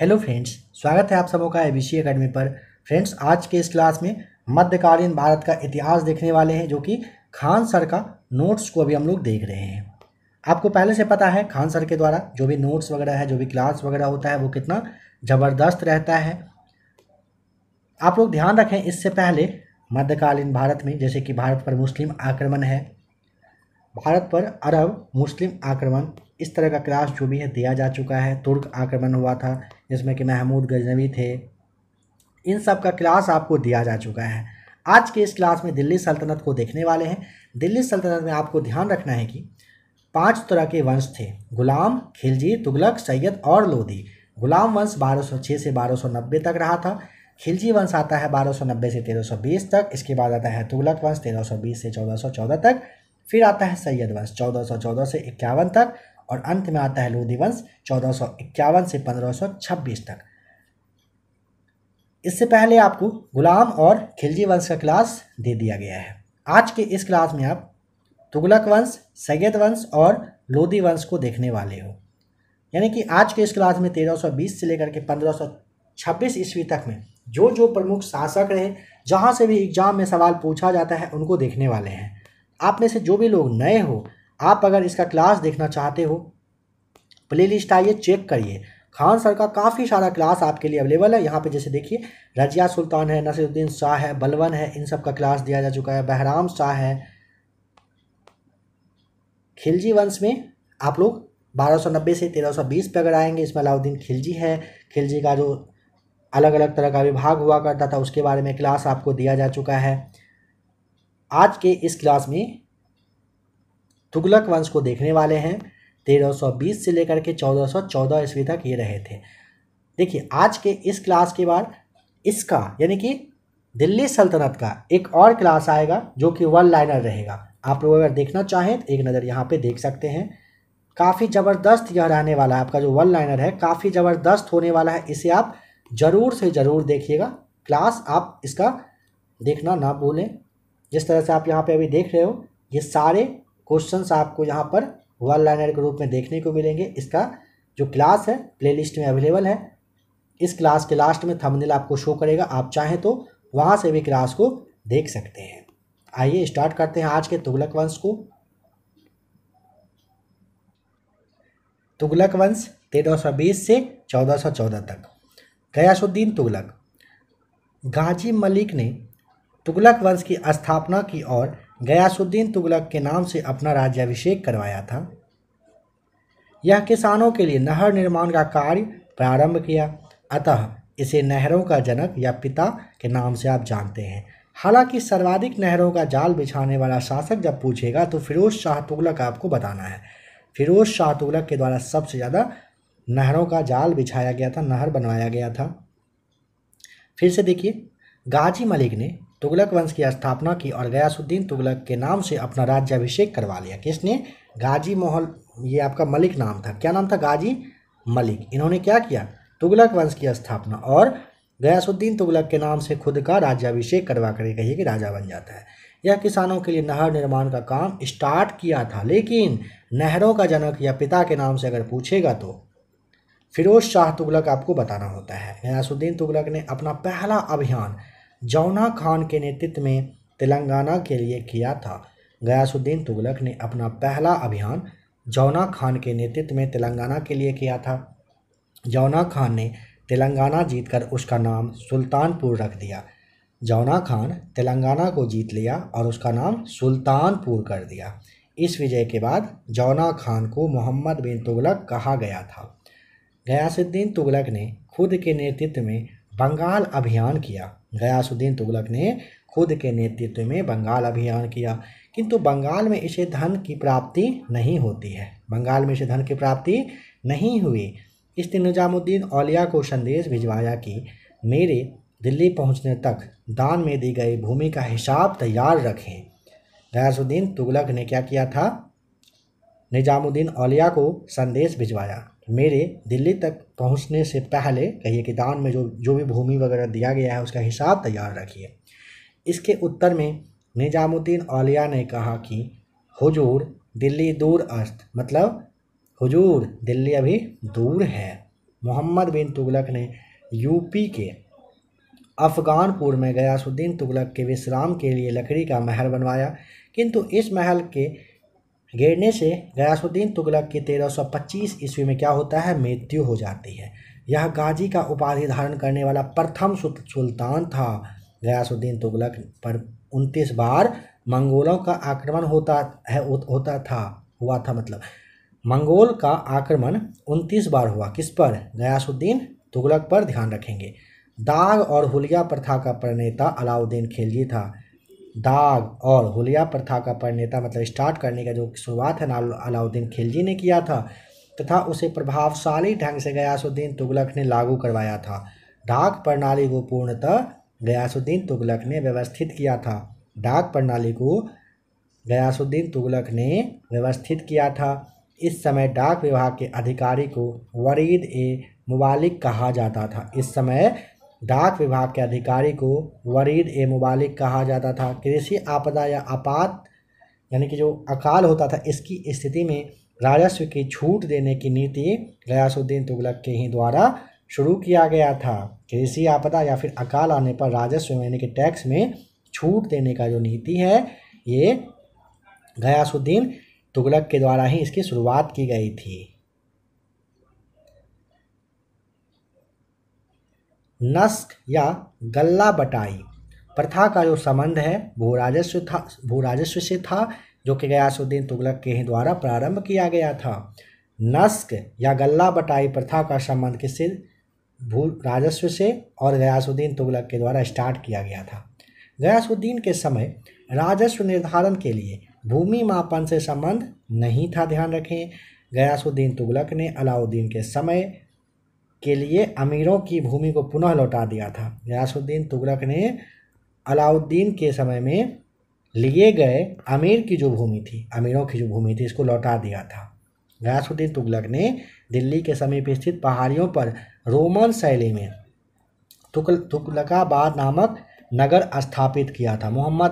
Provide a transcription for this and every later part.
Hello friends, स्वागत है आप सबों का एबीसी एकेडमी पर। फ्रेंड्स, आज के इस क्लास में मध्यकालीन भारत का इतिहास देखने वाले हैं, जो कि खान सर का नोट्स को अभी हम लोग देख रहे हैं। आपको पहले से पता है खान सर के द्वारा जो भी नोट्स वगैरह है, जो भी क्लास वगैरह होता है, वो कितना ज़बरदस्त रहता है। आप लोग ध्यान रखें, इससे पहले मध्यकालीन भारत में जैसे कि भारत पर मुस्लिम आक्रमण है, भारत पर अरब मुस्लिम आक्रमण, इस तरह का क्लास जो भी है दिया जा चुका है। तुर्क आक्रमण हुआ था जिसमें कि महमूद गजनवी थे, इन सब का क्लास आपको दिया जा चुका है। आज के इस क्लास में दिल्ली सल्तनत को देखने वाले हैं। दिल्ली सल्तनत में आपको ध्यान रखना है कि 5 तरह के वंश थे: गुलाम, खिलजी, तुगलक, सैयद और लोधी। गुलाम वंश 1206 से 1290 तक रहा था। खिलजी वंश आता है 1290 से 1320 तक। इसके बाद आता है तुगलक वंश 1320 से 1414 तक। फिर आता है सैयद वंश 1414 से 51 तक। और अंत में आता है लोधी वंश 1451 से 1526 तक। इससे पहले आपको गुलाम और खिलजी वंश का क्लास दे दिया गया है। आज के इस क्लास में आप तुगलक वंश, सैयद वंश और लोधी वंश को देखने वाले हो। यानी कि आज के इस क्लास में 1320 से लेकर के 1526 ईस्वी तक में जो प्रमुख शासक रहे, जहाँ से भी एग्जाम में सवाल पूछा जाता है, उनको देखने वाले हैं। आप में से जो भी लोग नए हो, आप अगर इसका क्लास देखना चाहते हो, प्लेलिस्ट आइए चेक करिए। खान सर का काफ़ी सारा क्लास आपके लिए अवेलेबल है। यहाँ पे जैसे देखिए, रजिया सुल्तान है, नसीरुद्दीन शाह है, बलवन है, इन सब का क्लास दिया जा चुका है। बहराम शाह है। खिलजी वंश में आप लोग 1290 से 1320 पे अगर आएंगे, इसमें अलाउद्दीन खिलजी है। खिलजी का जो अलग अलग तरह का विभाग हुआ करता था, उसके बारे में क्लास आपको दिया जा चुका है। आज के इस क्लास में तुगलक वंश को देखने वाले हैं। 1320 से लेकर के 1414 ईस्वी तक ये रहे थे। देखिए, आज के इस क्लास के बाद इसका यानी कि दिल्ली सल्तनत का एक और क्लास आएगा, जो कि वन लाइनर रहेगा। आप लोग अगर देखना चाहें तो एक नज़र यहाँ पे देख सकते हैं। काफ़ी ज़बरदस्त यह रहने वाला है। आपका जो वन लाइनर है काफ़ी ज़बरदस्त होने वाला है। इसे आप ज़रूर से ज़रूर देखिएगा। क्लास आप इसका देखना ना भूलें। जिस तरह से आप यहाँ पे अभी देख रहे हो, ये सारे क्वेश्चंस आपको यहाँ पर वन लाइनर के रूप में देखने को मिलेंगे। इसका जो क्लास है प्लेलिस्ट में अवेलेबल है। इस क्लास के लास्ट में थंबनेल आपको शो करेगा, आप चाहें तो वहाँ से भी क्लास को देख सकते हैं। आइए स्टार्ट करते हैं आज के तुगलक वंश को। तुगलक वंश 1320 से 1414 तक। गयासुद्दीन तुगलक। गाजी मलिक ने तुगलक वंश की स्थापना की और गयासुद्दीन तुगलक के नाम से अपना राज्याभिषेक करवाया था। यह किसानों के लिए नहर निर्माण का कार्य प्रारंभ किया, अतः इसे नहरों का जनक या पिता के नाम से आप जानते हैं। हालांकि सर्वाधिक नहरों का जाल बिछाने वाला शासक जब पूछेगा तो फिरोज शाह तुगलक आपको बताना है। फिरोज शाह तुगलक के द्वारा सबसे ज़्यादा नहरों का जाल बिछाया गया था, नहर बनवाया गया था। फिर से देखिए, गाजी मलिक ने तुगलक वंश की स्थापना की और गयासुद्दीन तुगलक के नाम से अपना राज्याभिषेक करवा लिया। किसने? गाजी मोहल, ये आपका मलिक नाम था। क्या नाम था? गाजी मलिक। इन्होंने क्या किया? तुगलक वंश की स्थापना और गयासुद्दीन तुगलक के नाम से खुद का राज्याभिषेक करवा कर कहिए कि राजा बन जाता है। यह किसानों के लिए नहर निर्माण का काम स्टार्ट किया था, लेकिन नहरों का जनक या पिता के नाम से अगर पूछेगा तो फिरोज शाह तुगलक आपको बताना होता है। गयासुद्दीन तुगलक ने अपना पहला अभियान जौना खान के नेतृत्व में तेलंगाना के लिए किया था। गयासुद्दीन तुगलक ने अपना पहला अभियान जौना खान के नेतृत्व में तेलंगाना के लिए किया था। जौना खान ने तेलंगाना जीतकर उसका नाम सुल्तानपुर रख दिया। जौना खान तेलंगाना को जीत लिया और उसका नाम सुल्तानपुर कर दिया। इस विजय के बाद जौना खान को मोहम्मद बिन तुगलक कहा गया था। गयासुद्दीन तुगलक ने खुद के नेतृत्व में बंगाल अभियान किया। गयासुद्दीन तुगलक ने खुद के नेतृत्व में बंगाल अभियान किया, किंतु बंगाल में इसे धन की प्राप्ति नहीं होती है। बंगाल में इसे धन की प्राप्ति नहीं हुई। इसने निजामुद्दीन औलिया को संदेश भिजवाया कि मेरे दिल्ली पहुंचने तक दान में दी गई भूमि का हिसाब तैयार रखें। गयासुद्दीन तुगलक ने क्या किया था? निजामुद्दीन औलिया को संदेश भिजवाया, मेरे दिल्ली तक पहुंचने से पहले कहिए कि दान में जो भी भूमि वगैरह दिया गया है उसका हिसाब तैयार रखिए। इसके उत्तर में निजामुद्दीन औलिया ने कहा कि हुजूर दिल्ली दूर अस्त, मतलब हुजूर दिल्ली अभी दूर है। मोहम्मद बिन तुगलक ने यूपी के अफगानपुर में गयासुद्दीन तुगलक के विश्राम के लिए लकड़ी का महल बनवाया, किंतु इस महल के गिरने से गयासुद्दीन तुगलक की 1325 ईस्वी में क्या होता है, मृत्यु हो जाती है। यह गाजी का उपाधि धारण करने वाला प्रथम सुल्तान था। गयासुद्दीन तुगलक पर 29 बार मंगोलों का आक्रमण हुआ था मतलब मंगोल का आक्रमण 29 बार हुआ। किस पर? गयासुद्दीन तुगलक पर। ध्यान रखेंगे। दाग और हुलिया प्रथा का प्रणेता अलाउद्दीन खिलजी था। दाग और हुलिया प्रथा का प्रणेता मतलब स्टार्ट करने का जो शुरुआत है ना अलाउद्दीन खिलजी ने किया था, तथा उसे प्रभावशाली ढंग से गयासुद्दीन तुगलक ने लागू करवाया था। डाक प्रणाली को पूर्णतः गयासुद्दीन तुगलक ने व्यवस्थित किया था। डाक प्रणाली को गयासुद्दीन तुगलक ने व्यवस्थित किया था। इस समय डाक विभाग के अधिकारी को वरीद ए मुबालिक कहा जाता था। इस समय डाक विभाग के अधिकारी को वरीद ए मुबालिक कहा जाता था। कृषि आपदा या आपात यानी कि जो अकाल होता था, इसकी स्थिति में राजस्व की छूट देने की नीति गयासुद्दीन तुगलक के ही द्वारा शुरू किया गया था। कृषि आपदा या फिर अकाल आने पर राजस्व यानी कि टैक्स में छूट देने का जो नीति है, ये गयासुद्दीन तुगलक के द्वारा ही इसकी शुरुआत की गई थी। नस्क या गल्ला बटाई प्रथा का जो संबंध है भू राजस्व से था, जो कि गयासुद्दीन तुगलक के ही द्वारा प्रारंभ किया गया था। नस्क या गल्ला बटाई प्रथा का संबंध किससे? भू राजस्व से, और गयासुद्दीन तुगलक के द्वारा स्टार्ट किया गया था। गयासुद्दीन के समय राजस्व निर्धारण के लिए भूमि मापन से संबंध नहीं था। ध्यान रखें, गयासुद्दीन तुगलक ने अलाउद्दीन के समय के लिए अमीरों की भूमि को पुनः लौटा दिया था। गयासुद्दीन तुगलक ने अलाउद्दीन के समय में लिए गए अमीरों की जो भूमि थी इसको लौटा दिया था। गयासुद्दीन तुगलक ने दिल्ली के समीप स्थित पहाड़ियों पर रोमन शैली में तुगलकाबाद नामक नगर स्थापित किया था। मोहम्मद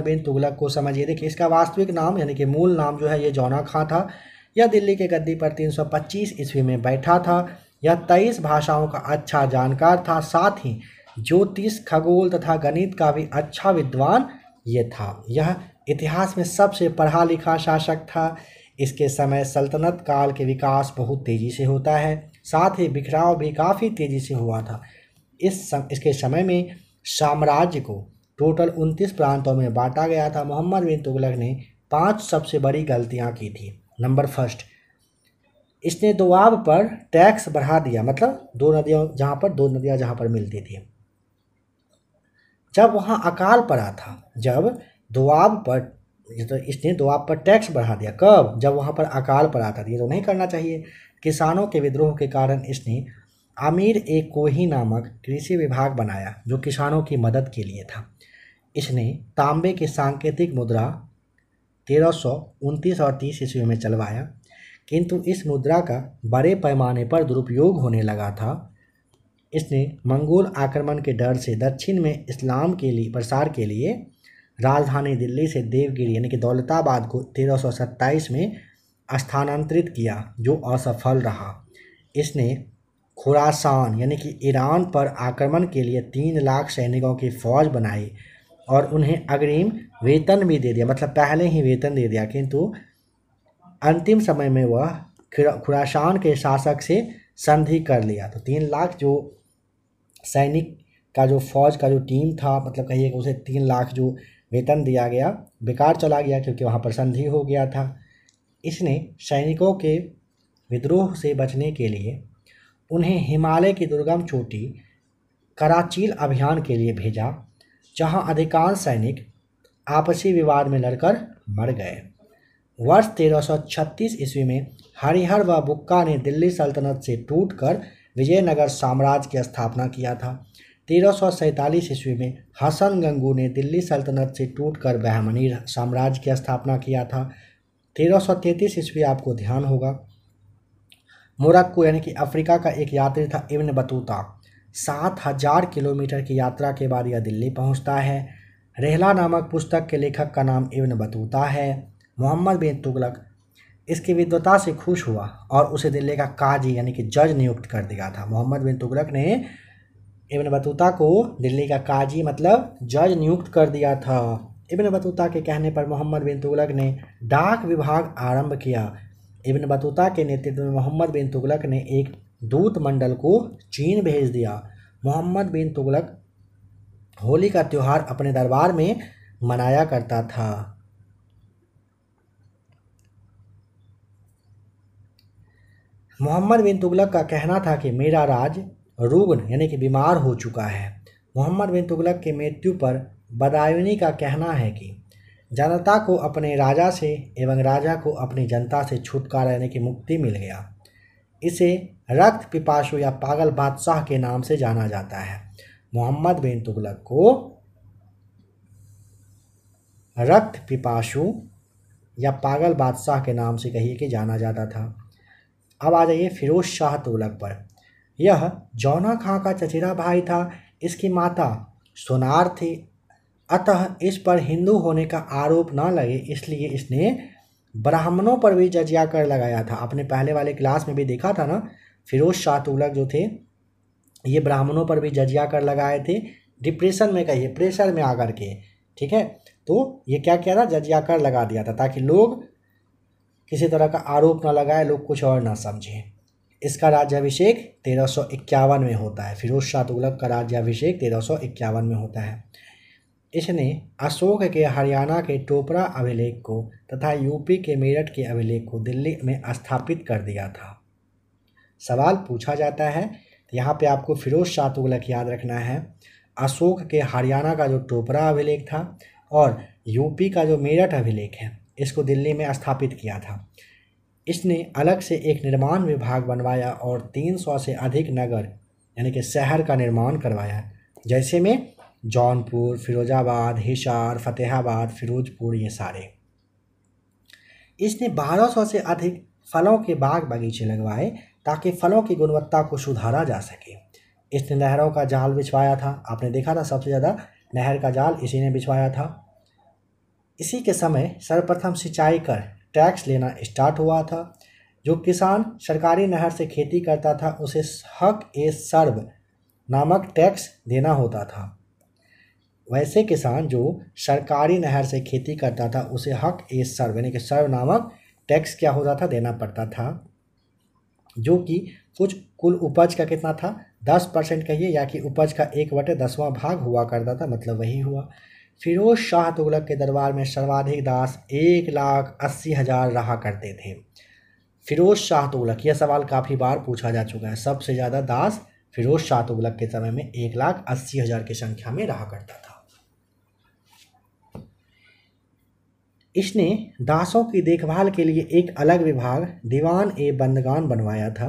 बिन तुगलक को समझिए। देखिए, इसका वास्तविक नाम यानी कि मूल नाम जो है ये जौना खां था। यह दिल्ली के गद्दी पर 325 ईस्वी में बैठा था। यह 23 भाषाओं का अच्छा जानकार था, साथ ही ज्योतिष, खगोल तथा गणित का भी अच्छा विद्वान ये था। यह इतिहास में सबसे पढ़ा लिखा शासक था। इसके समय सल्तनत काल के विकास बहुत तेजी से होता है, साथ ही बिखराव भी काफ़ी तेजी से हुआ था। इसके समय में साम्राज्य को टोटल 29 प्रांतों में बांटा गया था। मोहम्मद बिन तुगलक ने 5 सबसे बड़ी गलतियां की थी। नंबर फर्स्ट, इसने दोआब पर टैक्स बढ़ा दिया, मतलब दो नदियां जहाँ पर मिलती थी, जब वहाँ अकाल पड़ा था, इसने दोआब पर टैक्स बढ़ा दिया। कब? जब वहाँ पर अकाल पड़ा था। ये तो नहीं करना चाहिए। किसानों के विद्रोह के कारण इसने आमिर ए कोही नामक कृषि विभाग बनाया, जो किसानों की मदद के लिए था। इसने तांबे की सांकेतिक मुद्रा 1329 और 30 ईस्वी में चलवाया, किंतु इस मुद्रा का बड़े पैमाने पर दुरुपयोग होने लगा था। इसने मंगोल आक्रमण के डर से दक्षिण में इस्लाम के लिए प्रसार के लिए राजधानी दिल्ली से देवगिरी यानी कि दौलताबाद को 1327 में स्थानांतरित किया, जो असफल रहा। इसने खुरासान यानी कि ईरान पर आक्रमण के लिए 3 लाख सैनिकों की फौज बनाई और उन्हें अग्रिम वेतन भी दे दिया, मतलब पहले ही वेतन दे दिया, किंतु अंतिम समय में वह खुरासान के शासक से संधि कर लिया। तो 3 लाख जो सैनिक का जो फौज का जो टीम था, मतलब कहिए कि उसे 3 लाख जो वेतन दिया गया बेकार चला गया, क्योंकि वहाँ पर संधि हो गया था। इसने सैनिकों के विद्रोह से बचने के लिए उन्हें हिमालय की दुर्गम चोटी कराचील अभियान के लिए भेजा, जहां अधिकांश सैनिक आपसी विवाद में लड़कर मर गए। वर्ष 1336 ईस्वी में हरिहर व बुक्का ने दिल्ली सल्तनत से टूटकर विजयनगर साम्राज्य की स्थापना किया था। 1347 ईस्वी में हसन गंगू ने दिल्ली सल्तनत से टूटकर बहमनी साम्राज्य की स्थापना किया था। 1333 ईस्वी आपको ध्यान होगा, मोरक्को यानी कि अफ्रीका का एक यात्री था इब्न बतूता। 7000 किलोमीटर की यात्रा के बाद यह दिल्ली पहुंचता है। रेहला नामक पुस्तक के लेखक का नाम इब्न बतूता है। मोहम्मद बिन तुगलक इसकी विद्वता से खुश हुआ और उसे दिल्ली का काजी यानी कि जज नियुक्त कर दिया था। मोहम्मद बिन तुगलक ने इब्न बतूता को दिल्ली का काजी मतलब जज नियुक्त कर दिया था। इब्न बतूता के कहने पर मोहम्मद बिन तुगलक ने डाक विभाग आरंभ किया। इब्न बतूता के नेतृत्व में मोहम्मद बिन तुगलक ने एक दूत मंडल को चीन भेज दिया। मोहम्मद बिन तुगलक होली का त्यौहार अपने दरबार में मनाया करता था। मोहम्मद बिन तुगलक का कहना था कि मेरा राज रुग्ण यानी कि बीमार हो चुका है। मोहम्मद बिन तुगलक की मृत्यु पर बदायूनी का कहना है कि जनता को अपने राजा से एवं राजा को अपनी जनता से छुटकारा यानी कि मुक्ति मिल गया। इसे रक्त पिपासु या पागल बादशाह के नाम से जाना जाता है। मोहम्मद बिन तुगलक को रक्त पिपासु या पागल बादशाह के नाम से कहिए कि जाना जाता था। अब आ जाइए फिरोज शाह तुगलक पर। यह जौना खां का चचेरा भाई था। इसकी माता सोनार थी, अतः इस पर हिंदू होने का आरोप न लगे इसलिए इसने ब्राह्मणों पर भी जजिया कर लगाया था। आपने पहले वाले क्लास में भी देखा था ना, फिरोज शाह तुगलक जो थे ये ब्राह्मणों पर भी जजिया कर लगाए थे, डिप्रेशन में कहिए प्रेशर में आकर के, ठीक है। तो ये क्या किया था, जजिया कर लगा दिया था ताकि लोग किसी तरह का आरोप ना लगाए, लोग कुछ और ना समझें। इसका राज्याभिषेक 1351 में होता है। फिरोज शाह तुगलक का राज्याभिषेक 1351 में होता है। इसने अशोक के हरियाणा के टोपरा अभिलेख को तथा यूपी के मेरठ के अभिलेख को दिल्ली में स्थापित कर दिया था। सवाल पूछा जाता है तो यहाँ पे आपको फिरोज शाह तुगलक याद रखना है। अशोक के हरियाणा का जो टोपरा अभिलेख था और यूपी का जो मेरठ अभिलेख है इसको दिल्ली में स्थापित किया था। इसने अलग से एक निर्माण विभाग बनवाया और 300 से अधिक नगर यानी कि शहर का निर्माण करवाया, जैसे में जौनपुर, फिरोजाबाद, हिसार, फतेहाबाद, फिरोजपुर, ये सारे। इसने 1200 से अधिक फलों के बाग बगीचे लगवाए ताकि फलों की गुणवत्ता को सुधारा जा सके। इसने नहरों का जाल बिछवाया था। आपने देखा था सबसे ज़्यादा नहर का जाल इसी ने बिछवाया था। इसी के समय सर्वप्रथम सिंचाई कर टैक्स लेना स्टार्ट हुआ था। जो किसान सरकारी नहर से खेती करता था उसे हक ए सर्व नामक टैक्स देना होता था। वैसे किसान जो सरकारी नहर से खेती करता था उसे हक ए सर्व यानी कि सर्व नामक टैक्स क्या होता था, देना पड़ता था, जो कि कुछ कुल उपज का कितना था, 10% कहिए, या कि उपज का 1/10वां भाग हुआ करता था, मतलब वही हुआ। फिरोज शाह तुगलक के दरबार में सर्वाधिक दास 1,80,000 रहा करते थे। फिरोज शाह तुगलक, यह सवाल काफ़ी बार पूछा जा चुका है, सबसे ज़्यादा दास फिरोज शाह तुगलक के समय में 1,80,000 की संख्या में रहा करता था। इसने दासों की देखभाल के लिए एक अलग विभाग दीवान ए बंदगान बनवाया था।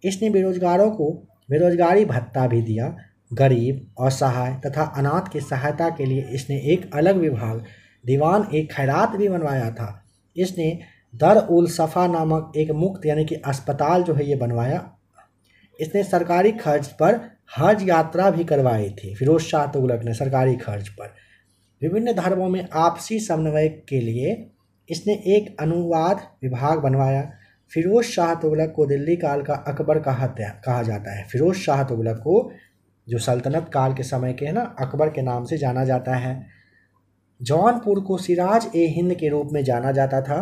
इसने बेरोजगारों को बेरोजगारी भत्ता भी दिया। गरीब, असहाय तथा अनाथ की सहायता के लिए इसने एक अलग विभाग दीवान ए खैरात भी बनवाया था। इसने दर उल सफ़ा नामक एक मुक्त यानी कि अस्पताल जो है ये बनवाया। इसने सरकारी खर्च पर हज यात्रा भी करवाई थी। फिरोज शाह तुगलक ने सरकारी खर्च पर। विभिन्न धर्मों में आपसी समन्वय के लिए इसने एक अनुवाद विभाग बनवाया। फिरोज शाह तुगलक को दिल्ली काल का अकबर कहा जाता है। फिरोज शाह तुगलक को जो सल्तनत काल के समय के है ना, अकबर के नाम से जाना जाता है। जौनपुर को सिराज ए हिंद के रूप में जाना जाता था।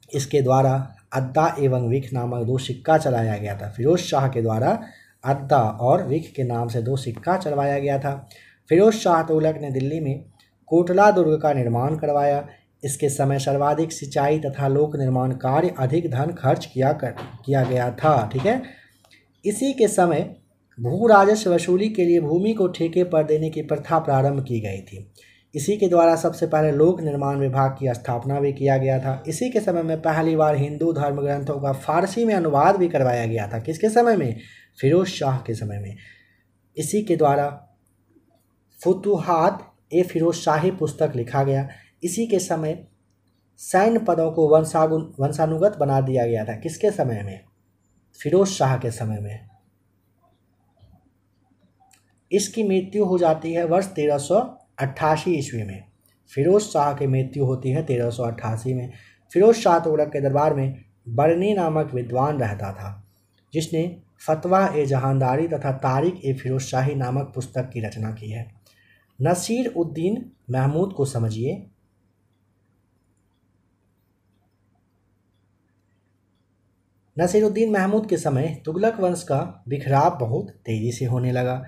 इसके द्वारा अद्दा एवं विख नामक 2 सिक्का चलाया गया था। फिरोज शाह के द्वारा अद्दा और विख के नाम से 2 सिक्का चलवाया गया था। फिरोज शाह तुगलक ने दिल्ली में कोटला दुर्ग का निर्माण करवाया। इसके समय सर्वाधिक सिंचाई तथा लोक निर्माण कार्य अधिक धन खर्च किया गया था, ठीक है। इसी के समय भू राजस्व वसूली के लिए भूमि को ठेके पर देने की प्रथा प्रारंभ की गई थी। इसी के द्वारा सबसे पहले लोक निर्माण विभाग की स्थापना भी किया गया था। इसी के समय में पहली बार हिंदू धर्म ग्रंथों का फारसी में अनुवाद भी करवाया गया था। किसके समय में? फिरोज शाह के समय में। इसी के द्वारा फुतुहात ए फिरोज शाही पुस्तक लिखा गया। इसी के समय सैन्य पदों को वंशानुगत बना दिया गया था। किसके समय में? फिरोज शाह के समय में। इसकी मृत्यु हो जाती है वर्ष 1388 ईस्वी में। फिरोज शाह की मृत्यु होती है 1388 में। फिरोज शाह तुगलक के दरबार में बरनी नामक विद्वान रहता था, जिसने फतवा ए जहानदारी तथा तारिक ए फिरोज शाही नामक पुस्तक की रचना की है। नसीर उद्दीन महमूद को समझिए। नसीरुद्दीन महमूद के समय तुगलक वंश का बिखराव बहुत तेजी से होने लगा।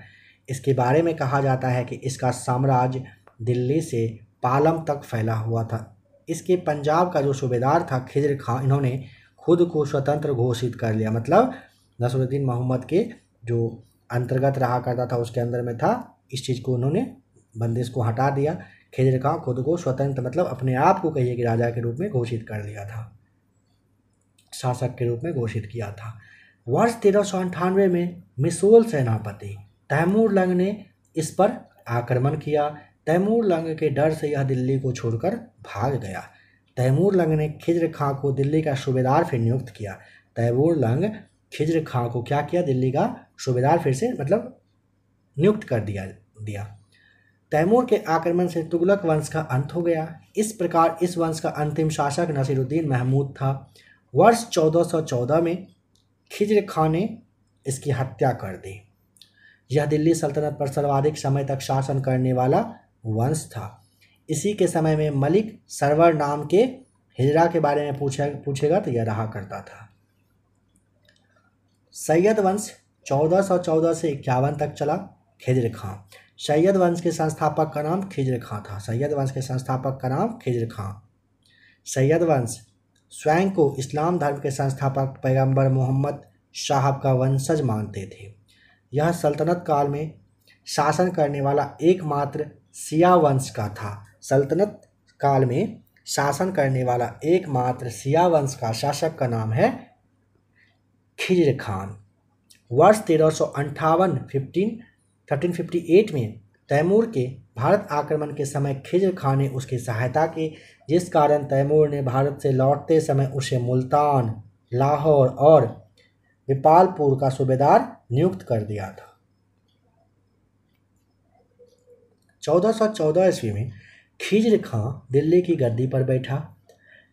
इसके बारे में कहा जाता है कि इसका साम्राज्य दिल्ली से पालम तक फैला हुआ था। इसके पंजाब का जो सूबेदार था खिजर खां, इन्होंने खुद को स्वतंत्र घोषित कर लिया। मतलब नसीरुद्दीन मोहम्मद के जो अंतर्गत रहा करता था उसके अंदर में था, इस चीज़ को उन्होंने बंदिश को हटा दिया। खिजर खां खुद को स्वतंत्र मतलब अपने आप को कहिए कि राजा के रूप में घोषित कर लिया था, शासक के रूप में घोषित किया था। वर्ष 1398 में मिसोल सेनापति तैमूर लंग ने इस पर आक्रमण किया। तैमूर लंग के डर से यह दिल्ली को छोड़कर भाग गया। तैमूर लंग ने खिज्र खां को दिल्ली का सूबेदार फिर नियुक्त किया। तैमूर लंग खिज्र खां को क्या किया, दिल्ली का सूबेदार फिर से मतलब नियुक्त कर दिया। तैमूर के आक्रमण से तुगलक वंश का अंत हो गया। इस प्रकार इस वंश का अंतिम शासक नसीरुद्दीन महमूद था। वर्ष 1414 में खिज्र खां ने इसकी हत्या कर दी। यह दिल्ली सल्तनत पर सर्वाधिक समय तक शासन करने वाला वंश था। इसी के समय में मलिक सरवर नाम के हिजरा के बारे में पूछेगा तो यह रहा करता था। सैयद वंश 1414 से 51 तक चला। खिज्र खां, सैयद वंश के संस्थापक का नाम खिज्र खां था। सैयद वंश के संस्थापक का नाम खिज्र खां। सैयद वंश स्वयं को इस्लाम धर्म के संस्थापक पैगंबर मोहम्मद साहब का वंशज मानते थे। यह सल्तनत काल में शासन करने वाला एकमात्र शिया वंश का था। सल्तनत काल में शासन करने वाला एकमात्र शिया वंश का शासक का नाम है खिज्र खान। वर्ष 1358 में तैमूर के भारत आक्रमण के समय खिज्र खान ने उसकी सहायता की, जिस कारण तैमूर ने भारत से लौटते समय उसे मुल्तान, लाहौर और विपालपुर का सूबेदार नियुक्त कर दिया था। 1414 ईस्वी में खिज्र खां दिल्ली की गद्दी पर बैठा।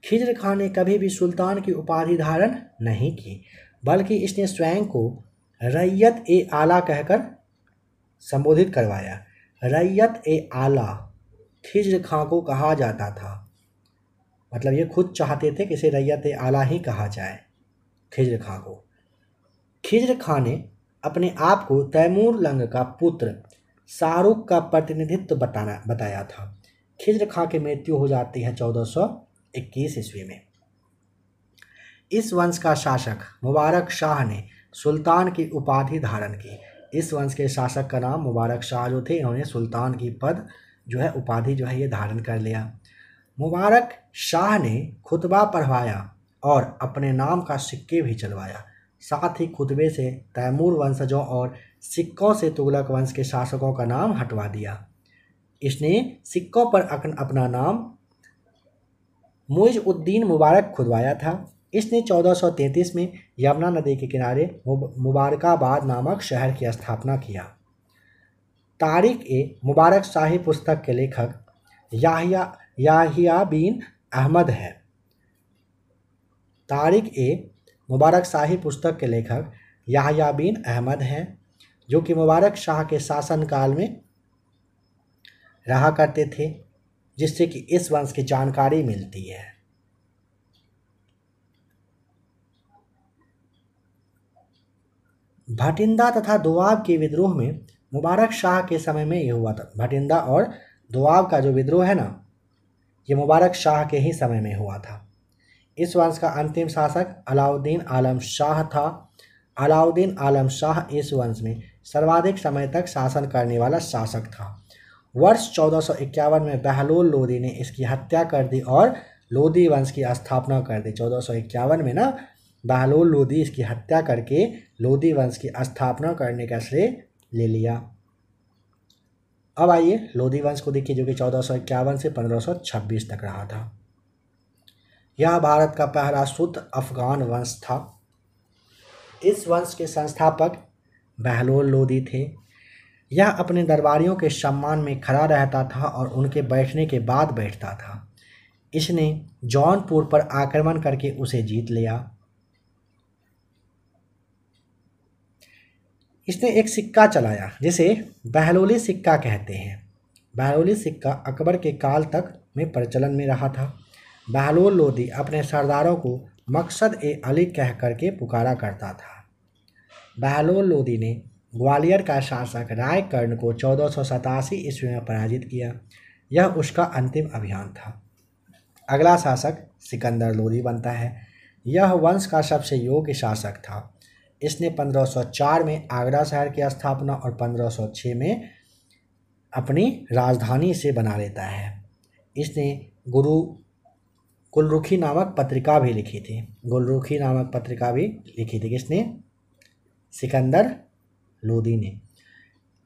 खिज्र खां ने कभी भी सुल्तान की उपाधि धारण नहीं की, बल्कि इसने स्वयं को रैयत ए आला कहकर संबोधित करवाया। रैयत ए आला खिज्र खां को कहा जाता था। मतलब ये खुद चाहते थे कि इसे रैयत ए आला ही कहा जाए खिज्र खां को। खिज्र खां ने अपने आप को तैमूर लंग का पुत्र शाहरुख का प्रतिनिधित्व बताया था। खिज्र खां की मृत्यु हो जाती है 1421 ईस्वी में। इस वंश का शासक मुबारक शाह ने सुल्तान की उपाधि धारण की। इस वंश के शासक का नाम मुबारक शाह जो थे, इन्होंने सुल्तान की पद जो है उपाधि जो है ये धारण कर लिया। मुबारक शाह ने खुतबा पढ़वाया और अपने नाम का सिक्के भी चलवाया। साथ ही खुतबे से तैमूर वंशजों और सिक्कों से तुगलक वंश के शासकों का नाम हटवा दिया। इसने सिक्कों पर अपना नाम मुइज़ उद्दीन मुबारक खुदवाया था। इसने 1433 में यमुना नदी के किनारे मुबारकाबाद नामक शहर की स्थापना किया। तारिक ए मुबारक शाही पुस्तक के लेखक याहिया बिन अहमद है। तारिक ए मुबारक शाही पुस्तक के लेखक याहिया बिन अहमद हैं, जो कि मुबारक शाह के शासनकाल में रहा करते थे, जिससे कि इस वंश की जानकारी मिलती है। भटिंडा तथा दोआब के विद्रोह में मुबारक शाह के समय में यह हुआ था। भटिंडा और दोआब का जो विद्रोह है ना, ये मुबारक शाह के ही समय में हुआ था। इस वंश का अंतिम शासक अलाउद्दीन आलम शाह था। अलाउद्दीन आलम शाह इस वंश में सर्वाधिक समय तक शासन करने वाला शासक था। वर्ष 1451 में बहलोल लोदी ने इसकी हत्या कर दी और लोदी वंश की स्थापना कर दी। 1451 में ना बहलोल लोदी इसकी हत्या करके लोदी वंश की स्थापना करने का श्रेय ले लिया। अब आइए लोदी वंश को देखिए, जो कि 1451 से 1526 तक रहा था। यह भारत का पहला शुद्ध अफगान वंश था। इस वंश के संस्थापक बहलोल लोदी थे। यह अपने दरबारियों के सम्मान में खड़ा रहता था और उनके बैठने के बाद बैठता था। इसने जौनपुर पर आक्रमण करके उसे जीत लिया। इसने एक सिक्का चलाया जिसे बहलोली सिक्का कहते हैं। बहलोली सिक्का अकबर के काल तक में प्रचलन में रहा था। बहलोल लोदी अपने सरदारों को मकसद ए अली कह करके पुकारा करता था। बहलोल लोदी ने ग्वालियर का शासक राय कर्ण को 1487 ईस्वी में पराजित किया। यह उसका अंतिम अभियान था। अगला शासक सिकंदर लोदी बनता है। यह वंश का सबसे योग्य शासक था। इसने 1504 में आगरा शहर की स्थापना और 1506 में अपनी राजधानी इसे बना लेता है। इसने गुलरुखी नामक पत्रिका भी लिखी थी। गुलरुखी नामक पत्रिका भी लिखी थी किसने? सिकंदर लोदी ने।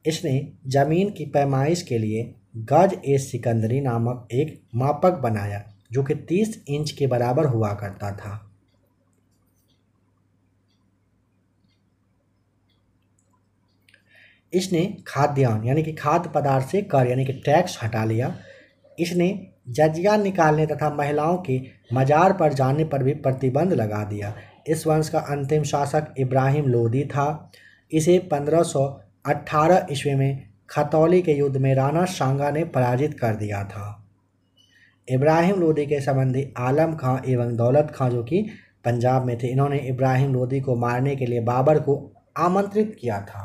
इसने जमीन की पैमाइश के लिए गज ए सिकंदरी नामक एक मापक बनाया जो कि 30 इंच के बराबर हुआ करता था। इसने खाद्यान्न यानी कि खाद्य पदार्थ से कर यानी कि टैक्स हटा लिया। इसने जजिया निकालने तथा महिलाओं के मजार पर जाने पर भी प्रतिबंध लगा दिया। इस वंश का अंतिम शासक इब्राहिम लोदी था। इसे 1518 ईस्वी में खतौली के युद्ध में राणा सांगा ने पराजित कर दिया था। इब्राहिम लोदी के संबंधी आलम खां एवं दौलत खां जो कि पंजाब में थे, इन्होंने इब्राहिम लोदी को मारने के लिए बाबर को आमंत्रित किया था।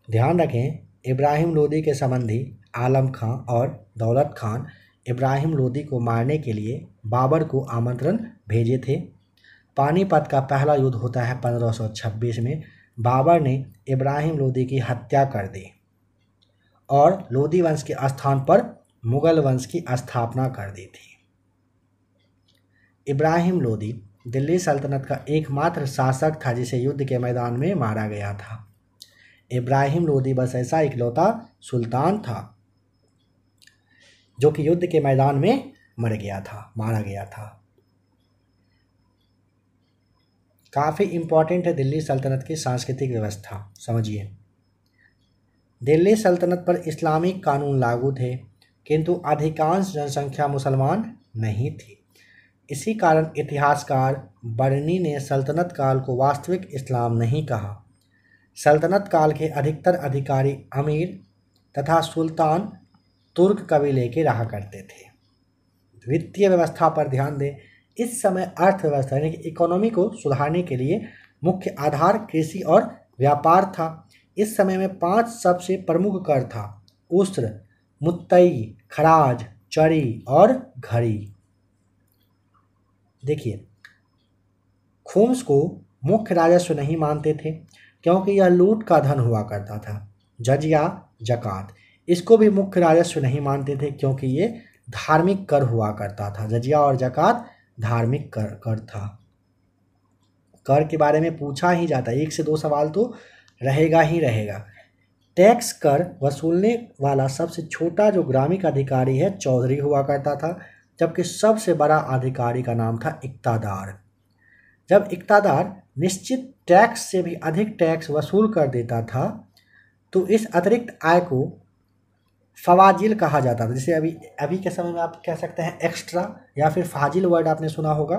ध्यान रखें, इब्राहिम लोदी के संबंधी आलम खां और दौलत खान इब्राहिम लोदी को मारने के लिए बाबर को आमंत्रण भेजे थे। पानीपत का पहला युद्ध होता है 1526 में। बाबर ने इब्राहिम लोदी की हत्या कर दी और लोदी वंश के स्थान पर मुगल वंश की स्थापना कर दी थी। इब्राहिम लोदी दिल्ली सल्तनत का एकमात्र शासक था जिसे युद्ध के मैदान में मारा गया था। इब्राहिम लोदी बस ऐसा इकलौता सुल्तान था जो कि युद्ध के मैदान में मारा गया था। काफ़ी इम्पोर्टेंट है दिल्ली सल्तनत की सांस्कृतिक व्यवस्था, समझिए। दिल्ली सल्तनत पर इस्लामिक कानून लागू थे किंतु अधिकांश जनसंख्या मुसलमान नहीं थी। इसी कारण इतिहासकार बर्नी ने सल्तनत काल को वास्तविक इस्लाम नहीं कहा। सल्तनत काल के अधिकतर अधिकारी अमीर तथा सुल्तान तुर्क कबीले के रहा करते थे। वित्तीय व्यवस्था पर ध्यान दें। इस समय अर्थव्यवस्था यानी कि इकोनॉमी को सुधारने के लिए मुख्य आधार कृषि और व्यापार था। इस समय में 5 सबसे प्रमुख कर था: उस्र, मुत्तई, खराज, चरी और घड़ी। देखिए, खुम्स को मुख्य राजस्व नहीं मानते थे क्योंकि यह लूट का धन हुआ करता था। जजिया, जकात, इसको भी मुख्य राजस्व नहीं मानते थे क्योंकि ये धार्मिक कर हुआ करता था। जजिया और जकात धार्मिक कर था। कर के बारे में पूछा ही जाता है, 1 से 2 सवाल तो रहेगा ही रहेगा। टैक्स कर वसूलने वाला सबसे छोटा जो ग्रामीण अधिकारी है चौधरी हुआ करता था, जबकि सबसे बड़ा अधिकारी का नाम था इक्तादार। जब इक्तादार निश्चित टैक्स से भी अधिक टैक्स वसूल कर देता था तो इस अतिरिक्त आय को फवाजिल कहा जाता था। जैसे अभी के समय में आप कह सकते हैं एक्स्ट्रा, या फिर फाजिल वर्ड आपने सुना होगा।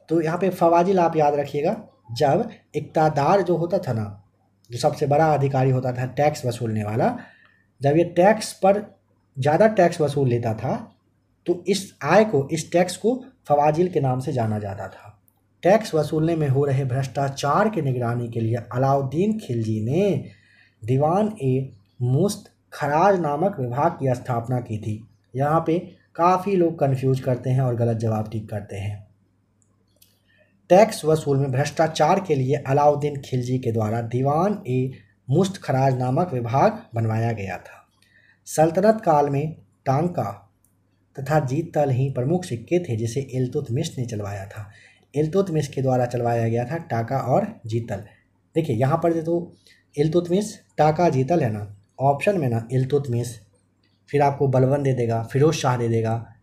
तो यहाँ पे फवाजिल आप याद रखिएगा। जब इक्तादार जो होता था ना, जो सबसे बड़ा अधिकारी होता था टैक्स वसूलने वाला, जब ये टैक्स पर ज़्यादा टैक्स वसूल लेता था तो इस आय को, इस टैक्स को फवाजिल के नाम से जाना जाता था। टैक्स वसूलने में हो रहे भ्रष्टाचार की निगरानी के लिए अलाउद्दीन खिलजी ने दीवान ए मुस्त खराज नामक विभाग की स्थापना की थी। यहाँ पे काफ़ी लोग कंफ्यूज करते हैं और गलत जवाब टिक करते हैं। टैक्स वसूल में भ्रष्टाचार के लिए अलाउद्दीन खिलजी के द्वारा दीवान ए मुस्त खराज नामक विभाग बनवाया गया था। सल्तनत काल में टांका तथा जीतल ही प्रमुख सिक्के थे जिसे इल्तुतमिश ने चलवाया था। इल्तुतमिश के द्वारा चलवाया गया था टाका और जीतल। देखिए यहाँ पर तो इल्तुतमिश, टाका, जीतल है ना, ऑप्शन में ना इल्तुतमिश, फिर आपको बलबन दे देगा, फिरोज शाह दे देगा,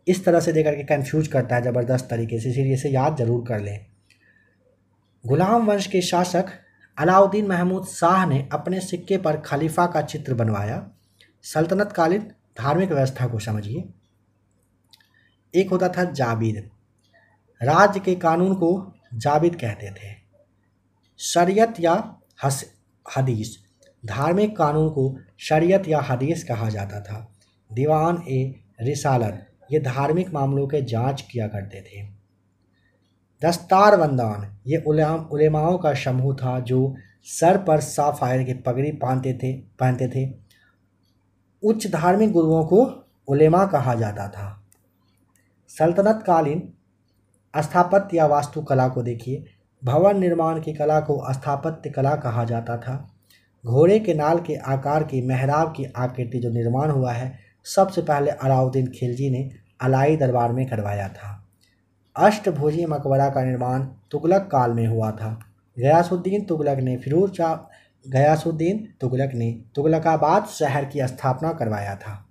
इस तरह से देकर के कंफ्यूज करता है ज़बरदस्त तरीके से, इसीलिए इसे याद जरूर कर लें। गुलाम वंश के शासक अलाउद्दीन महमूद शाह ने अपने सिक्के पर खलीफा का चित्र बनवाया। सल्तनत कालीन धार्मिक व्यवस्था को समझिए। एक होता था जाबिर। राज्य के कानून को जाबिर कहते थे। शरीयत या हदीस, धार्मिक कानून को शरीयत या हदीस कहा जाता था। दीवान ए रिसालत, ये धार्मिक मामलों के जांच किया करते थे। दस्तारबंदान, ये उलेमाओं का समूह था जो सर पर साफायर की पगड़ी पहनते थे। उच्च धार्मिक गुरुओं को उलेमा कहा जाता था। सल्तनत कालीन स्थापत्य या वास्तुकला को देखिए। भवन निर्माण की कला को स्थापत्य कला कहा जाता था। घोड़े के नाल के आकार की मेहराब की आकृति जो निर्माण हुआ है, सबसे पहले अलाउद्दीन खिलजी ने अलाई दरबार में करवाया था। अष्टभुजी मकबरा का निर्माण तुगलक काल में हुआ था। गयासुद्दीन तुगलक ने तुगलकाबाद शहर की स्थापना करवाया था।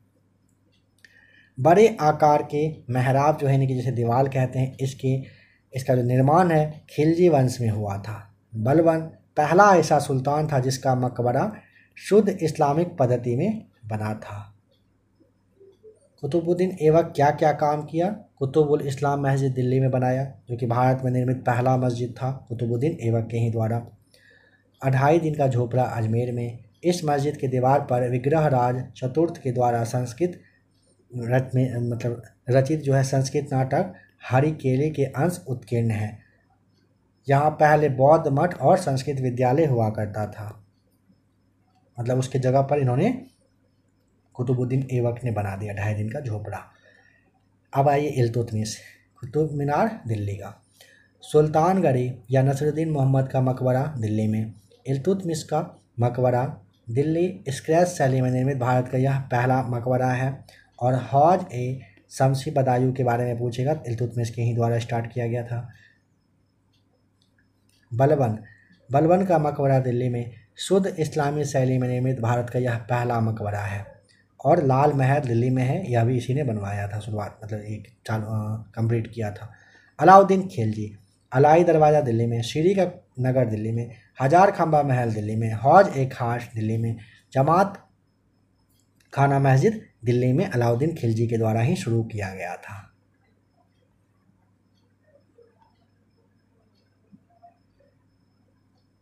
बड़े आकार के मेहराब जो है यानी कि जैसे दीवार कहते हैं, इसका जो निर्माण है खिलजी वंश में हुआ था। बलबन पहला ऐसा सुल्तान था जिसका मकबरा शुद्ध इस्लामिक पद्धति में बना था। कुतुबुद्दीन ऐबक क्या क्या काम किया? कुतुबुल इस्लाम मस्जिद दिल्ली में बनाया, जो कि भारत में निर्मित पहला मस्जिद था कुतुबुद्दीन ऐबक के ही द्वारा। 28 दिन का झोपड़ा अजमेर में, इस मस्जिद की दीवार पर विग्रहराज चतुर्थ के द्वारा रचित जो है संस्कृत नाटक हरिकेले के अंश उत्कीर्ण है। यहाँ पहले बौद्ध मठ और संस्कृत विद्यालय हुआ करता था, मतलब उसके जगह पर इन्होंने कुतुबुद्दीन ऐबक ने बना दिया 28 दिन का झोपड़ा। अब आइए इल्तुतमिश, कुतुब मीनार दिल्ली का। सुल्तानगढ़ी या नसरुद्दीन मोहम्मद का मकबरा दिल्ली में। इल्तुतमिश का मकबरा दिल्ली स्क्रैच शैली में निर्मित भारत का यह पहला मकबरा है। और हौज ए शमसी बदायूं के बारे में पूछेगा, इल्तुतमिश के ही द्वारा स्टार्ट किया गया था। बलबन का मकबरा दिल्ली में शुद्ध इस्लामी शैली में निर्मित भारत का यह पहला मकबरा है। और लाल महल दिल्ली में है, यह भी इसी ने बनवाया था, शुरुआत मतलब एक कंप्लीट किया था। अलाउद्दीन खिलजी, अलाई दरवाज़ा दिल्ली में, श्री का नगर दिल्ली में, हजार खंबा महल दिल्ली में, हौज ए खास दिल्ली में, जमात खाना मस्जिद दिल्ली में अलाउद्दीन खिलजी के द्वारा ही शुरू किया गया था।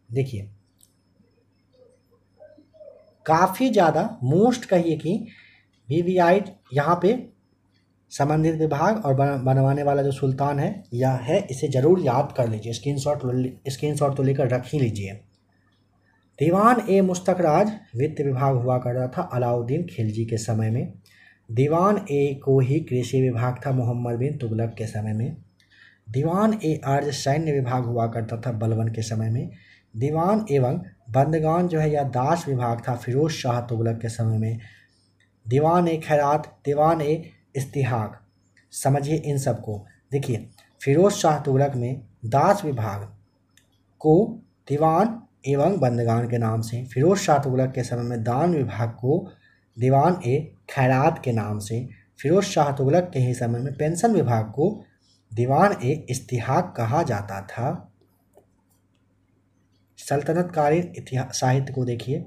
देखिए काफ़ी ज़्यादा मोस्ट कहिए कि वीवीआई यहाँ पे संबंधित विभाग और बनवाने वाला जो सुल्तान है यह है, इसे ज़रूर याद कर लीजिए, स्क्रीनशॉट तो लेकर रख ही लीजिए। दीवान ए मुस्तखराज वित्त विभाग हुआ करता था अलाउद्दीन खिलजी के समय में। दीवान ए को ही कृषि विभाग था मोहम्मद बिन तुगलक के समय में। दीवान ए अर्ध सैन्य विभाग हुआ करता था बलबन के समय में। दीवान एवं बंदगान जो है यह दास विभाग था फिरोज शाह तुगलक के समय में। दीवान ए खैरात, दीवान ए इस्तिहाक, समझिए इन सब को। देखिए फिरोज शाह तुगलक में दास विभाग को दीवान एवं बंदगान के नाम से, फिरोज शाह तुगलक के समय में दान विभाग को दीवान ए खैरात के नाम से, फिरोज शाह तुगलक के ही समय में पेंशन विभाग को दीवान ए इस्तिहाक कहा जाता था। सल्तनतकालीन साहित्य को देखिए।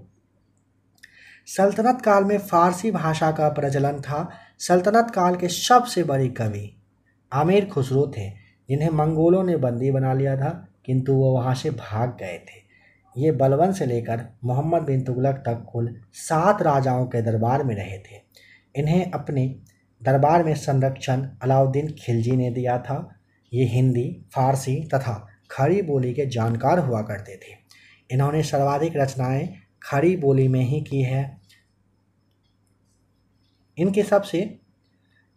सल्तनत काल में फारसी भाषा का प्रचलन था। सल्तनत काल के सबसे बड़े कवि आमिर खुसरो थे, जिन्हें मंगोलों ने बंदी बना लिया था, किंतु वो वहाँ से भाग गए थे। ये बलबन से लेकर मोहम्मद बिन तुगलक तक कुल 7 राजाओं के दरबार में रहे थे। इन्हें अपने दरबार में संरक्षण अलाउद्दीन खिलजी ने दिया था। ये हिंदी, फारसी तथा खड़ी बोली के जानकार हुआ करते थे। इन्होंने सर्वाधिक रचनाएं खड़ी बोली में ही की है। इनकी सबसे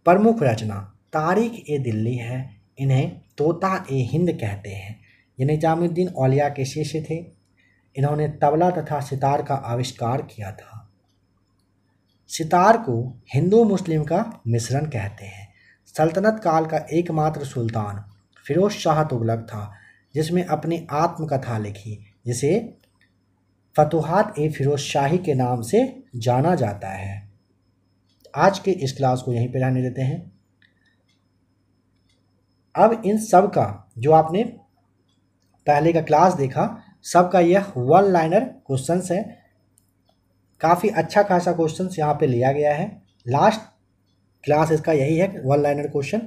प्रमुख रचना तारीख ए दिल्ली है। इन्हें तोता ए हिंद कहते हैं। ये निजामुद्दीन औलिया के शिष्य थे। इन्होंने तबला तथा सितार का आविष्कार किया था। सितार को हिंदू मुस्लिम का मिश्रण कहते हैं। सल्तनत काल का एकमात्र सुल्तान फिरोज शाह तुगलक था, जिसमें अपनी आत्मकथा लिखी, जिसे फतुहात ए फिरोज शाही के नाम से जाना जाता है। आज के इस क्लास को यहीं पे रहने देते हैं। अब इन सब का जो आपने पहले का क्लास देखा, सबका यह 1 लाइनर क्वेश्चंस है। काफ़ी अच्छा खासा क्वेश्चंस यहाँ पे लिया गया है। लास्ट क्लास इसका यही है 1 लाइनर क्वेश्चन।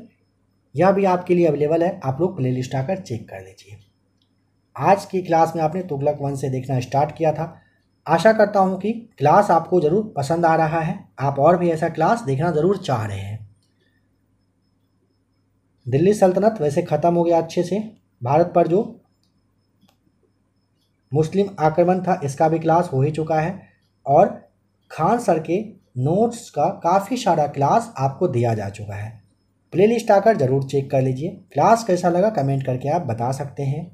यह भी आपके लिए अवेलेबल है, आप लोग प्ले लिस्ट आकर चेक कर लीजिए। आज की क्लास में आपने तुगलक वंश से देखना स्टार्ट किया था। आशा करता हूँ कि क्लास आपको ज़रूर पसंद आ रहा है, आप और भी ऐसा क्लास देखना ज़रूर चाह रहे हैं। दिल्ली सल्तनत वैसे ख़त्म हो गया अच्छे से। भारत पर जो मुस्लिम आक्रमण था इसका भी क्लास हो ही चुका है, और खान सर के नोट्स का काफ़ी सारा क्लास आपको दिया जा चुका है। प्ले लिस्ट आकर ज़रूर चेक कर लीजिए। क्लास कैसा लगा कमेंट करके आप बता सकते हैं।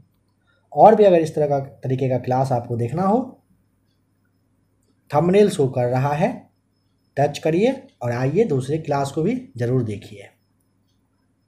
और भी अगर इस तरह का तरीके का क्लास आपको देखना हो, थंबनेल शो कर रहा है, टच करिए और आइए दूसरे क्लास को भी ज़रूर देखिए।